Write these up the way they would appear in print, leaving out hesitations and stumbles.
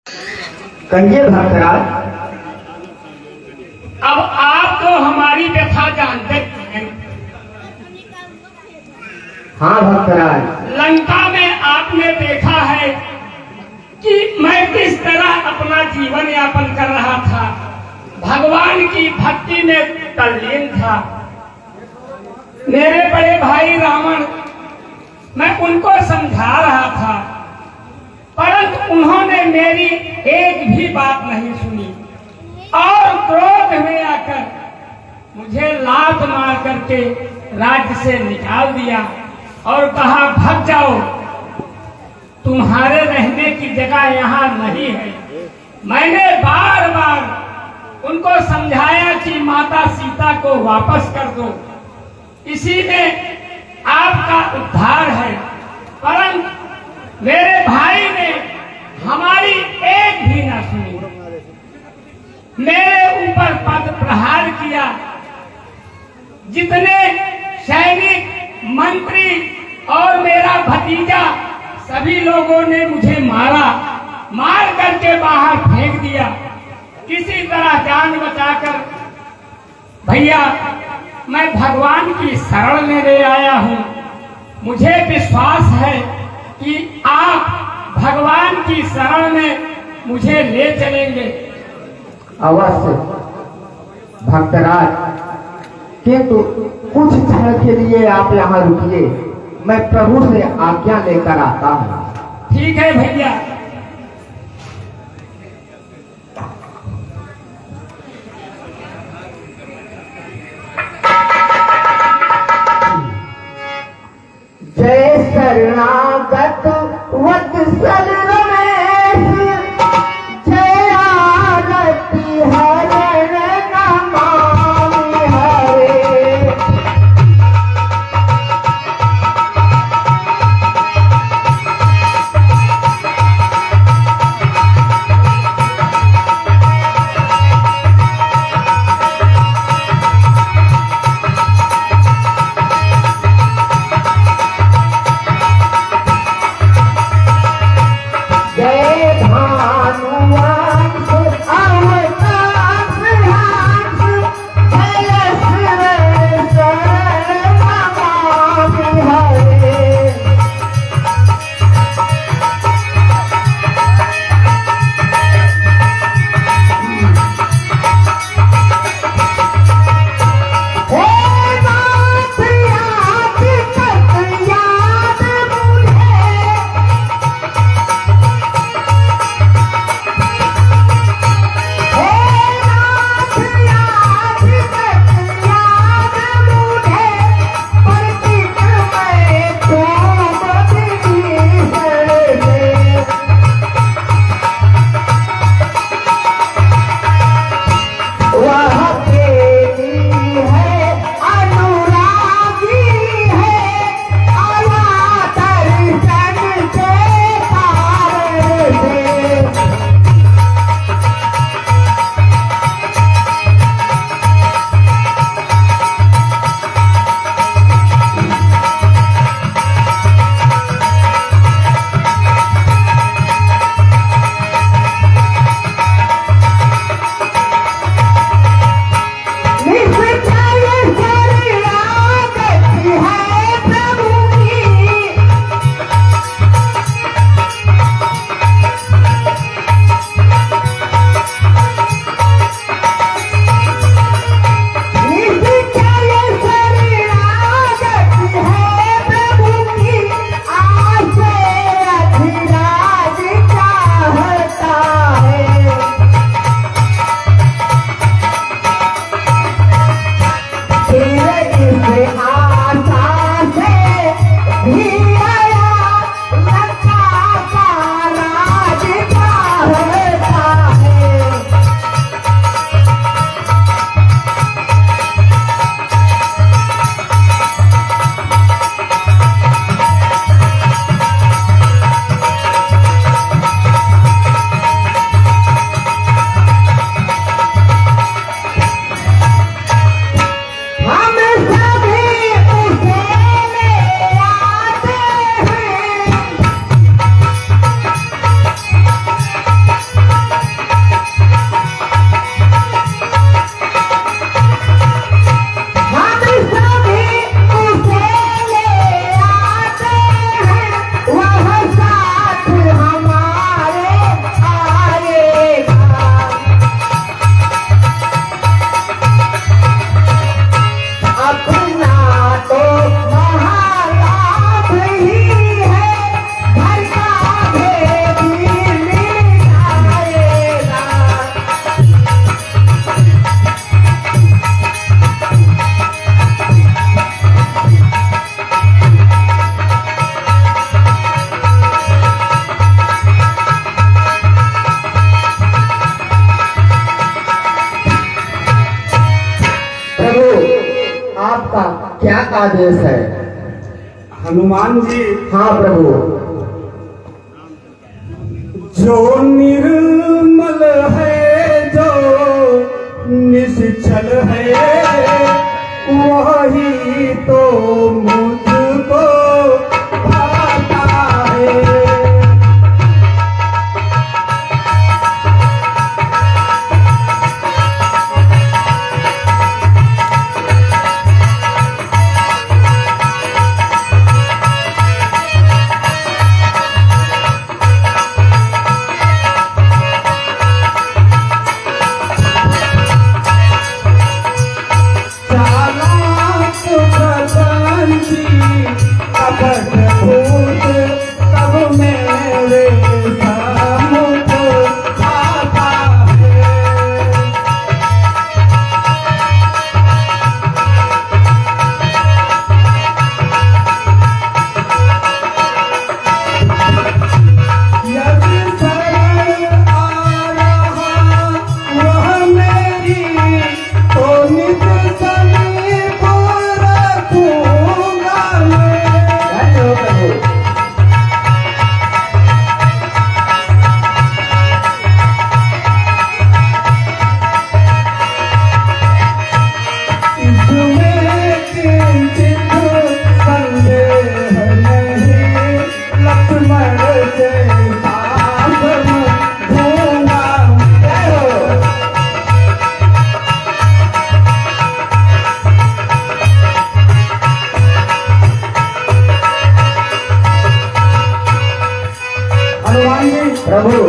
कहिए भक्तराज। अब आप तो हमारी व्यथा जानते हैं। हाँ भक्तराज। लंका में आपने देखा है कि मैं किस तरह अपना जीवन यापन कर रहा था, भगवान की भक्ति में तल्लीन था। मेरे बड़े भाई रावण, मैं उनको समझा रहा था, परंतु उन्होंने मेरी एक भी बात नहीं सुनी और क्रोध में आकर मुझे लात मार करके राज्य से निकाल दिया और कहा भाग जाओ, तुम्हारे रहने की जगह यहाँ नहीं है। मैंने बार बार उनको समझाया कि माता सीता को वापस कर दो, इसी में आपका उद्धार है, परंतु मेरे भाई ने हमारी एक भी ना सुनी, मेरे ऊपर पद प्रहार किया। जितने सैनिक, मंत्री और मेरा भतीजा सभी लोगों ने मुझे मारा, मार करके बाहर फेंक दिया। किसी तरह जान बचाकर भैया मैं भगवान की शरण लेने आया हूँ। मुझे विश्वास है कि आप भगवान की शरण में मुझे ले चलेंगे। अवश्य भक्तराज, किंतु कुछ क्षण के लिए आप यहाँ रुकिए, मैं प्रभु से आज्ञा लेकर आता हूँ। ठीक है भैया। जय शरणागत वत्सल रमेश, जय आरती हरण नमामि हरे। आपका क्या आदेश है? हनुमान जी, हाँ प्रभु। जो निर्मल है, जो निश्चल है, वही तो मुझको भाता है। प्रभु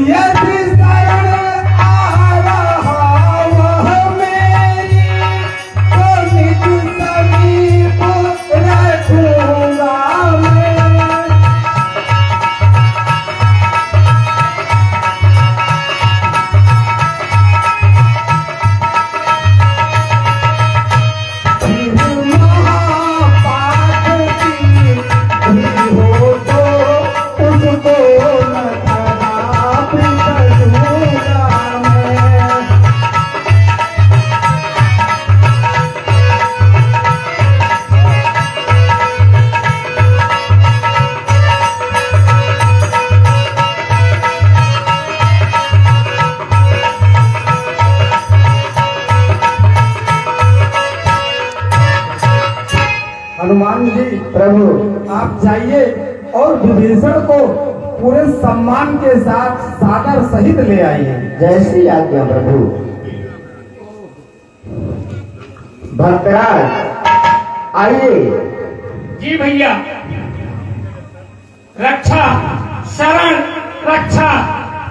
यदि शरण आ रहा वह मेरी, तो निज समीप रखूंगा मैं। महापाप की भी हो तो उसको न खराब करूंगा मैं। हनुमान जी, प्रभु आप जाइए और विभीषण को पूरे सम्मान के साथ सादर सहित ले आइए। जैसी आज्ञा प्रभु। भक्तराज आइए। जी भैया, रक्षा शरण रक्षा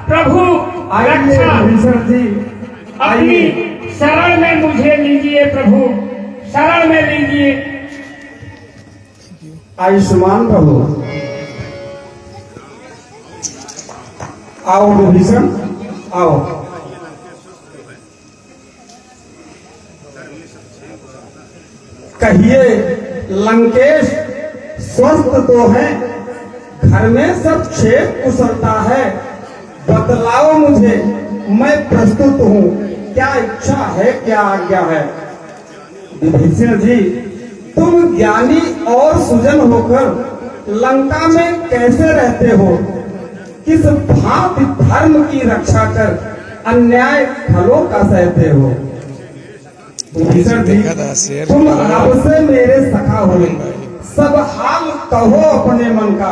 प्रभु आइए रक्षा, विभीषण जी, अपनी आइए। शरण में मुझे लीजिए प्रभु, शरण में लीजिए। आयुष्मान प्रभु, आओ विभीषण, आओ। कहिए लंकेश स्वस्थ तो है, घर में सब क्षेम कुशलता है। बतलाओ मुझे, मैं प्रस्तुत हूँ, क्या इच्छा है, क्या आज्ञा है। विभीषण जी, तुम ज्ञानी और सुजन होकर लंका में कैसे रहते हो? किस भांति धर्म की रक्षा कर अन्याय खलों का सहते हो? विभीषण जी, तुम रब से मेरे सखा हो, सब हाल कहो अपने मन का।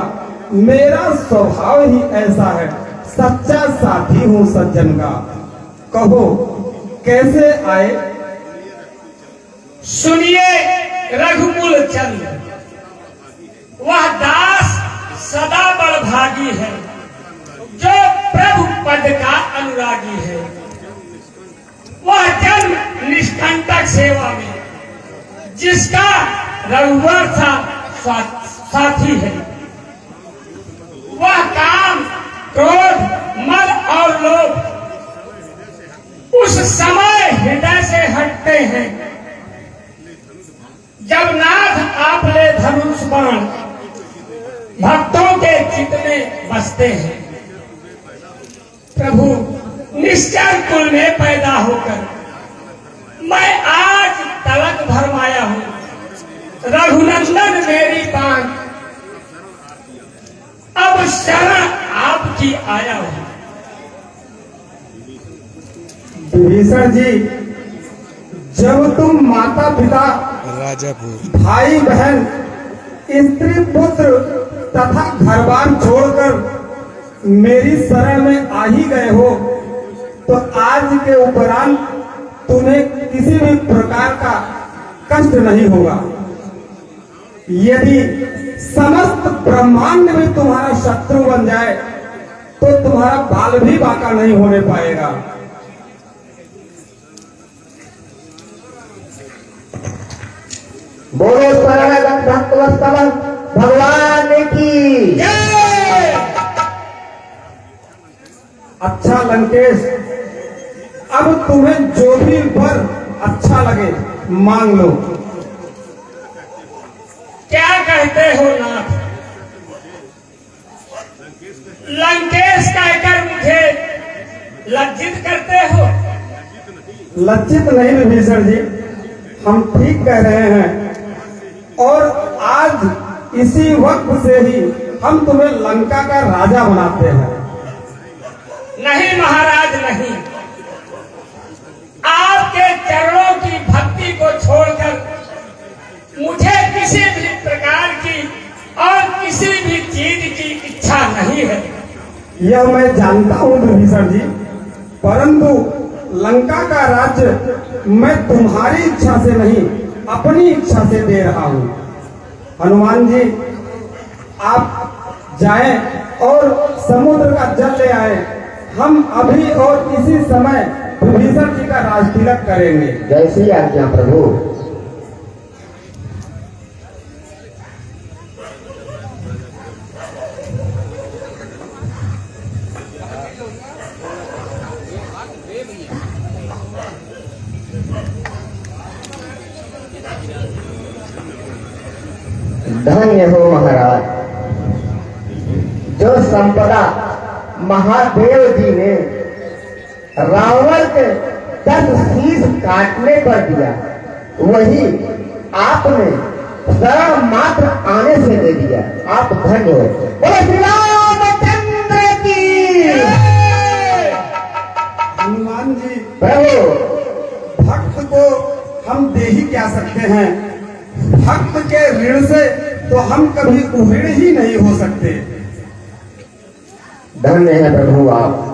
मेरा स्वभाव ही ऐसा है, सच्चा साथी हूँ सज्जन का। कहो कैसे आए? सुनिए रघुकुल चंद्र, वह दास सदा बड़भागी है, जो प्रभु पद का अनुरागी है। वह जन्म निष्कंटक सेवा में, जिसका रघुवर सा साथी है। वह काम क्रोध मद और लोभ उस समय हृदय से हटते हैं जब नाथ आप ले धनुष बाण भक्तों के चित्त में बसते हैं। प्रभु निश्चर कुल में पैदा होकर मैं आज तलक भरमाया बंधन मेरी बांध, अब शरण आपकी आया हूं। विभीषण जी, जब तुम माता पिता, राजापुर, भाई बहन, स्त्री पुत्र तथा घर बार छोड़कर मेरी शरण में आ ही गए हो, तो आज के उपरांत तुम्हें किसी भी प्रकार का कष्ट नहीं होगा। यदि समस्त ब्रह्मांड में तुम्हारा शत्रु बन जाए तो तुम्हारा बाल भी बांका नहीं होने पाएगा। बोलो शरण भक्तवत्सल भगवान की। अच्छा लंकेश, अब तुम्हें जो भी वर अच्छा लगे मांग लो। क्या कहते हो नाथ? लंकेश कहकर मुझे लज्जित करते हो? लज्जित नहीं विभीषण जी, हम ठीक कह रहे हैं, और आज इसी वक्त से ही हम तुम्हें लंका का राजा बनाते हैं। नहीं महाराज नहीं, आपके चरणों की भक्ति को छोड़कर मुझे किसी भी प्रकार की और किसी भी चीज की इच्छा नहीं है। यह मैं जानता हूँ विभीषण जी, परंतु लंका का राज्य मैं तुम्हारी इच्छा से नहीं, अपनी इच्छा से दे रहा हूँ। हनुमान जी, आप जाएं और समुद्र का जल ले आए। हम अभी और इसी समय विभीषण जी का राजतिलक करेंगे। जैसी आज्ञा प्रभु। धन्य हो महाराज, जो संपदा महादेव जी ने रावण के 10 शीश काटने पर दिया, वही आपने शरण मात्र आने से दे दिया। आप धन्य हो। बोलो श्री रामचंद्र की। हनुमान जी, प्रभु, भक्त को हम दे ही क्या सकते हैं? भक्त के ऋण से तो हम कभी उऋण ही नहीं हो सकते। धन्य है प्रभु आप।